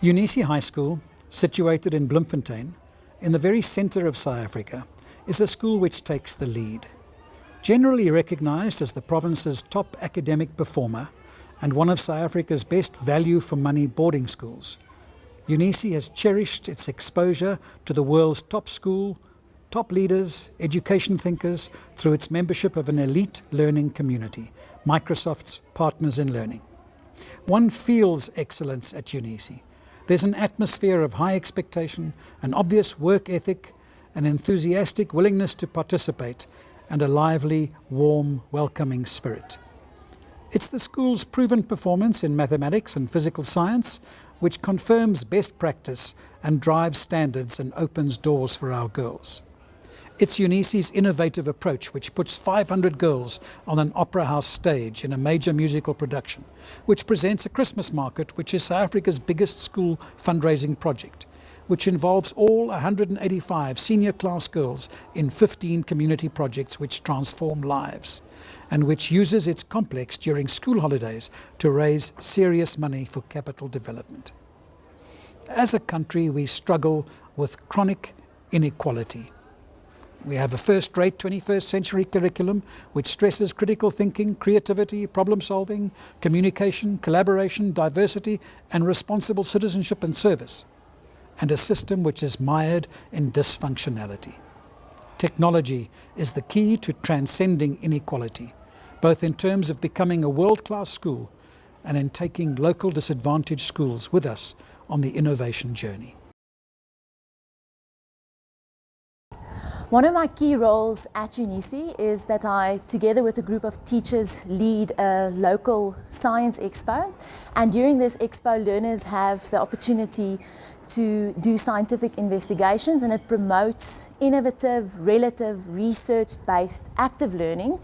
Eunice High School, situated in Bloemfontein, in the very centre of South Africa, is a school which takes the lead. Generally recognised as the province's top academic performer and one of South Africa's best value for money boarding schools, Eunice has cherished its exposure to the world's top school, top leaders, education thinkers through its membership of an elite learning community, Microsoft's Partners in Learning. One feels excellence at Eunice. There's an atmosphere of high expectation, an obvious work ethic, an enthusiastic willingness to participate, and a lively, warm, welcoming spirit. It's the school's proven performance in mathematics and physical science which confirms best practice and drives standards and opens doors for our girls. It's Eunice's innovative approach which puts 500 girls on an opera house stage in a major musical production, which presents a Christmas market which is South Africa's biggest school fundraising project, which involves all 185 senior class girls in 15 community projects which transform lives, and which uses its complex during school holidays to raise serious money for capital development. As a country, we struggle with chronic inequality. We have a first-rate 21st century curriculum which stresses critical thinking, creativity, problem solving, communication, collaboration, diversity, and responsible citizenship and service, and a system which is mired in dysfunctionality. Technology is the key to transcending inequality, both in terms of becoming a world-class school and in taking local disadvantaged schools with us on the innovation journey. One of my key roles at Eunice is that I, together with a group of teachers, lead a local science expo. And during this expo, learners have the opportunity to do scientific investigations, and it promotes innovative, relative, research-based active learning,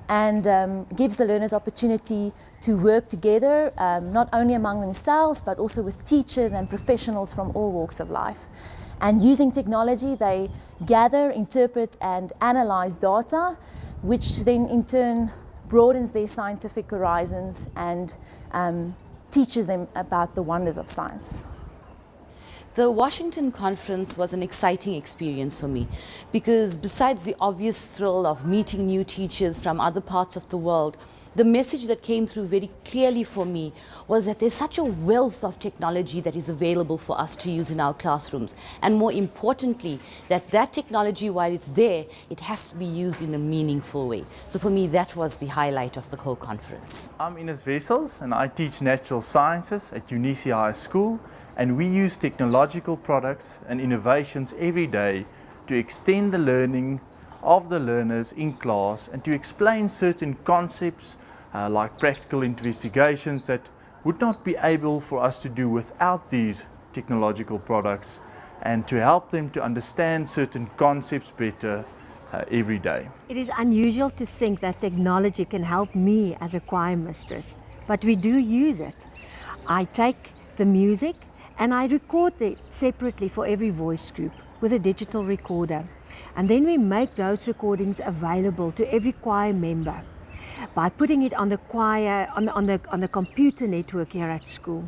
and gives the learners opportunity to work together, not only among themselves, but also with teachers and professionals from all walks of life. And using technology, they gather, interpret, and analyze data, which then in turn broadens their scientific horizons and teaches them about the wonders of science. The Washington conference was an exciting experience for me because besides the obvious thrill of meeting new teachers from other parts of the world, the message that came through very clearly for me was that there's such a wealth of technology that is available for us to use in our classrooms. And more importantly, that technology, while it's there, it has to be used in a meaningful way. So for me, that was the highlight of the whole conference. I'm Eunice and I teach natural sciences at Eunice High School, and we use technological products and innovations every day to extend the learning of the learners in class and to explain certain concepts like practical investigations that would not be able for us to do without these technological products, and to help them to understand certain concepts better every day. It is unusual to think that technology can help me as a choir mistress, but we do use it. I take the music and I record it separately for every voice group with a digital recorder. And then we make those recordings available to every choir member by putting it on the choir, on the computer network here at school.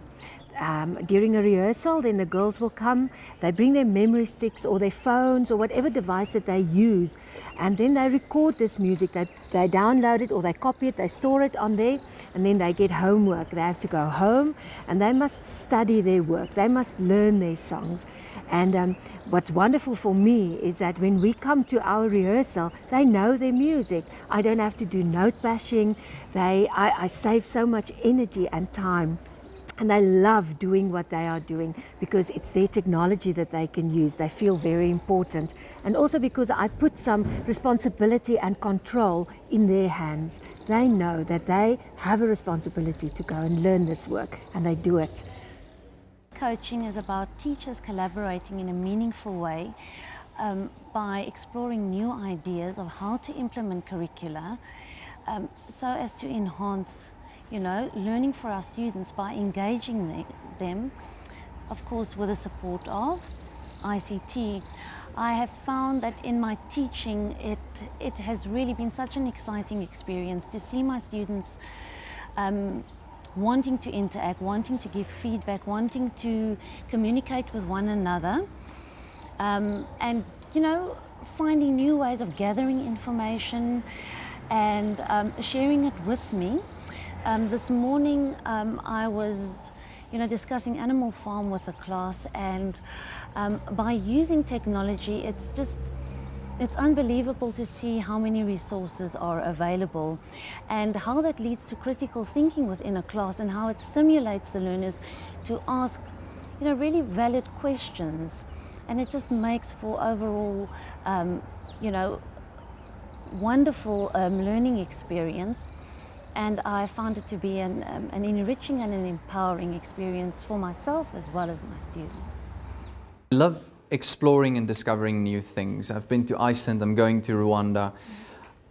During a rehearsal, then the girls will come, they bring their memory sticks or their phones or whatever device that they use, and then they record this music, they download it or they copy it, they store it on there, and then they get homework. They have to go home and they must study their work, they must learn their songs. And what's wonderful for me is that when we come to our rehearsal, they know their music. I don't have to do note bashing. I save so much energy and time. And they love doing what they are doing because it's their technology that they can use. They feel very important. And also because I put some responsibility and control in their hands. They know that they have a responsibility to go and learn this work, and they do it. Coaching is about teachers collaborating in a meaningful way by exploring new ideas of how to implement curricula so as to enhance learning for our students by engaging them, of course, with the support of ICT. I have found that in my teaching, it has really been such an exciting experience to see my students wanting to interact, wanting to give feedback, wanting to communicate with one another, and finding new ways of gathering information and sharing it with me. This morning I was discussing Animal Farm with a class, and by using technology, it's unbelievable to see how many resources are available and how that leads to critical thinking within a class, and how it stimulates the learners to ask really valid questions, and it just makes for overall wonderful learning experience. And I found it to be an enriching and an empowering experience for myself as well as my students. I love exploring and discovering new things. I've been to Iceland, I'm going to Rwanda.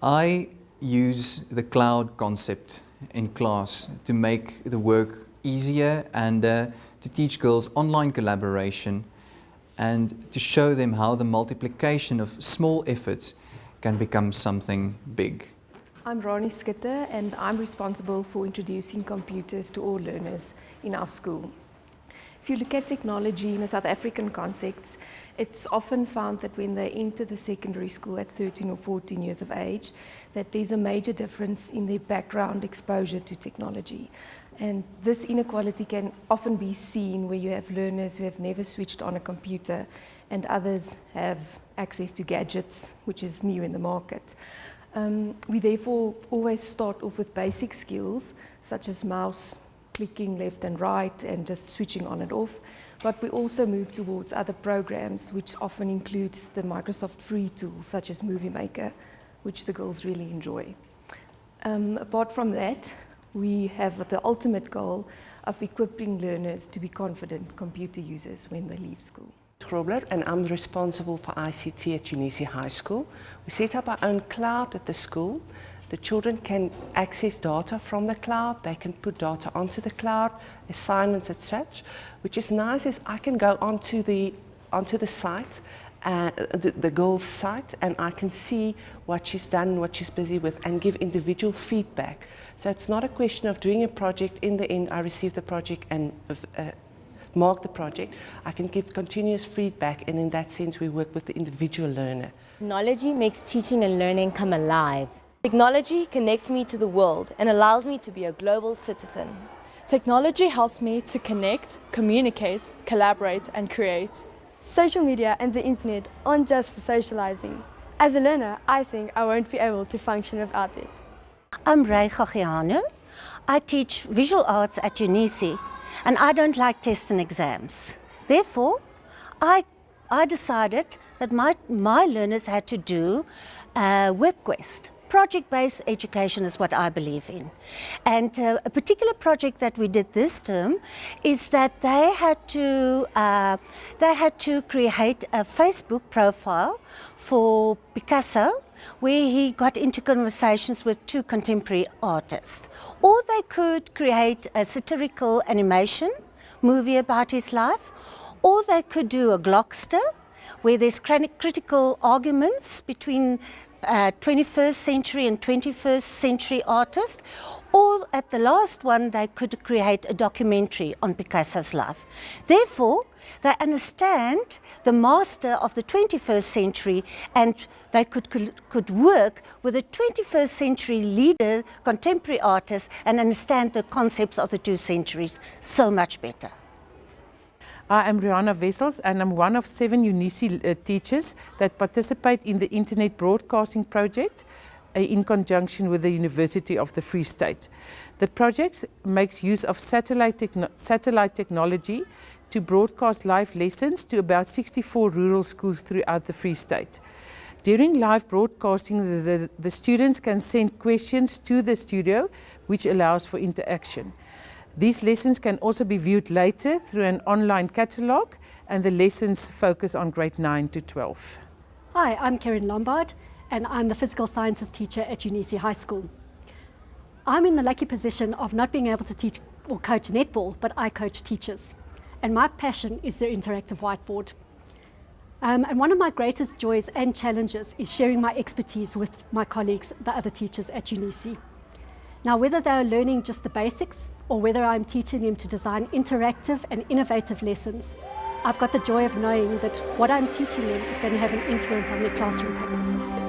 I use the cloud concept in class to make the work easier and to teach girls online collaboration and to show them how the multiplication of small efforts can become something big. I'm Ronnie Skitter, and I'm responsible for introducing computers to all learners in our school. If you look at technology in a South African context, it's often found that when they enter the secondary school at 13 or 14 years of age, that there's a major difference in their background exposure to technology. And this inequality can often be seen where you have learners who have never switched on a computer and others have access to gadgets, which is new in the market. We therefore always start off with basic skills such as mouse, clicking left and right and just switching on and off. But we also move towards other programs, which often includes the Microsoft free tools such as Movie Maker, which the girls really enjoy. Apart from that, we have the ultimate goal of equipping learners to be confident computer users when they leave school. Grobler, and I'm responsible for ICT at Eunice High School. We set up our own cloud at the school. The children can access data from the cloud. They can put data onto the cloud, assignments and such. Which is nice is I can go onto the site, the girl's site, and I can see what she's done, what she's busy with, and give individual feedback. So it's not a question of doing a project. In the end, I receive the project and mark the project. I can give continuous feedback, and in that sense we work with the individual learner. Technology makes teaching and learning come alive. Technology connects me to the world and allows me to be a global citizen. Technology helps me to connect, communicate, collaborate and create. Social media and the internet aren't just for socializing. As a learner, I think I won't be able to function without it. I'm Ray Gogiano. I teach visual arts at Eunice, and I don't like tests and exams. Therefore, I decided that my learners had to do WebQuest. Project-based education is what I believe in. And a particular project that we did this term is that they had to create a Facebook profile for Picasso, where he got into conversations with two contemporary artists. Or they could create a satirical animation movie about his life, or they could do a Glockster, where there's critical arguments between 21st century and 21st century artists, or at the last one they could create a documentary on Picasso's life. Therefore, they understand the master of the 21st century, and they could work with a 21st century leader, contemporary artist, and understand the concepts of the two centuries so much better. I am Rihanna Wessels, and I'm one of 7 Eunice teachers that participate in the Internet Broadcasting Project in conjunction with the University of the Free State. The project makes use of satellite technology to broadcast live lessons to about 64 rural schools throughout the Free State. During live broadcasting, the students can send questions to the studio, which allows for interaction. These lessons can also be viewed later through an online catalogue, and the lessons focus on grade 9 to 12. Hi, I'm Karen Lombard, and I'm the physical sciences teacher at Eunice High School. I'm in the lucky position of not being able to teach or coach netball, but I coach teachers. And my passion is their interactive whiteboard. And one of my greatest joys and challenges is sharing my expertise with my colleagues, the other teachers at Eunice. Now, whether they are learning just the basics or whether I'm teaching them to design interactive and innovative lessons, I've got the joy of knowing that what I'm teaching them is going to have an influence on their classroom practices.